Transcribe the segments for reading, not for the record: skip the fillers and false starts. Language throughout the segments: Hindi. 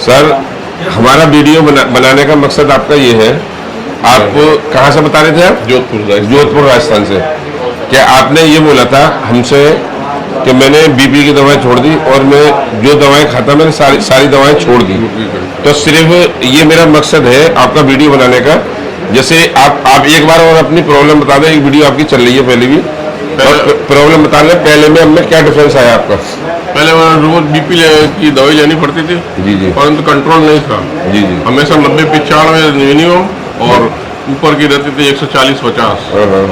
सर, हमारा वीडियो बनाने का मकसद आपका ये है, आप कहाँ से बता रहे थे आप? जोधपुर राजस्थान से। क्या आपने ये बोला था हमसे कि मैंने बीपी की दवाएं छोड़ दी और मैं जो दवाएं खाता मैंने सारी दवाएं छोड़ दी। तो सिर्फ ये मेरा मकसद है आपका वीडियो बनाने का। जैसे आप एक बार और अपनी प्रॉब्लम बता दें, एक वीडियो आपकी चल रही है पहले भी, प्रॉब्लम बता लें पहले में हमें क्या डिफरेंस आया आपका। पहले रोज बीपी की दवाई लेनी पड़ती थी जी जी, परंतु कंट्रोल नहीं था। जी जी, हमेशा 90-95 मिनिमम और ऊपर की रहती थी 140-50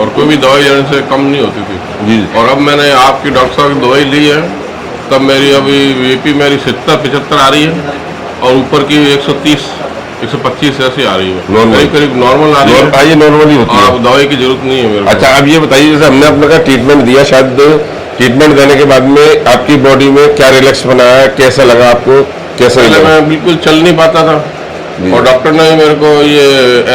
और कोई भी दवाई लेने से कम नहीं होती थी जी। और अब मैंने आपकी डॉक्टर साहब की दवाई ली है, तब मेरी अभी बीपी मेरी 70-75 आ रही है और ऊपर की 130-125 ऐसी आ रही है, करीब नॉर्मल आ रही है। ये नॉर्मली होती है, अब दवाई की जरूरत नहीं है मेरे को। अच्छा, अब ये बताइए, जैसे हमने अपना ट्रीटमेंट दिया, शायद ट्रीटमेंट देने के बाद में आपकी बॉडी में क्या रिलैक्स बनाया, कैसा लगा आपको, कैसा लगा? मैं बिल्कुल चल नहीं पाता था और डॉक्टर ने मेरे को ये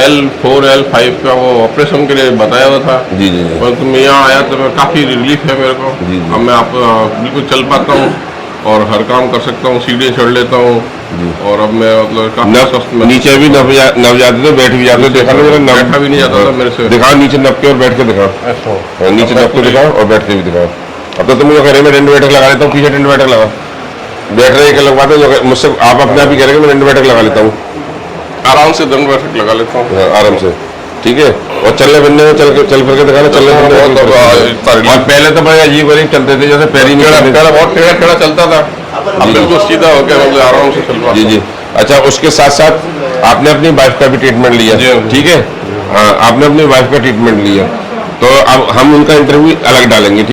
L4 L5 का वो ऑपरेशन के लिए बताया हुआ था। जी जी, परंतु मैं यहाँ आया तो मैं काफ़ी रिलीफ है मेरे को। अब मैं बिल्कुल चल पाता हूँ और हर काम कर सकता हूँ, सीढ़ी चढ़ लेता हूँ और अब मैं मतलब काफी स्वस्थ। नीचे भी नब जाते थे, बैठ भी जाते थे, देखा ना, बैठा भी नहीं जाता था मेरे से। दिखाओ नीचे नब के और बैठ के दिखाओ, नीचे नब के दिखाओ और बैठ के भी दिखाओ। अब तो तुम जो कह रहे, मैं इंडिवेटर लगा लेता हूँ, पीछे इंडिवेटर लगा, बैठ रहे के लगवाते हो मुझसे, आप अपने आप ही कह रहे मैं इंडिवेटर लगा लेता हूँ, आराम से इंडिवेटर लगा लेता हूँ आराम से, ठीक है। और चलने फिरने में चल फिर के दिखाना, चलने फिरने। और पहले तो भाई अजीब गरीब चलते थे, जैसे पैर ही नहीं, बहुत टेढ़ा चलता था, अब बिल्कुल सीधा हो गया, मतलब आराम से चल रहा। जी जी। अच्छा, उसके साथ साथ आपने अपनी वाइफ का भी ट्रीटमेंट लिया, ठीक है? हाँ, आपने अपनी वाइफ का ट्रीटमेंट लिया, तो अब हम उनका इंटरव्यू अलग डालेंगे।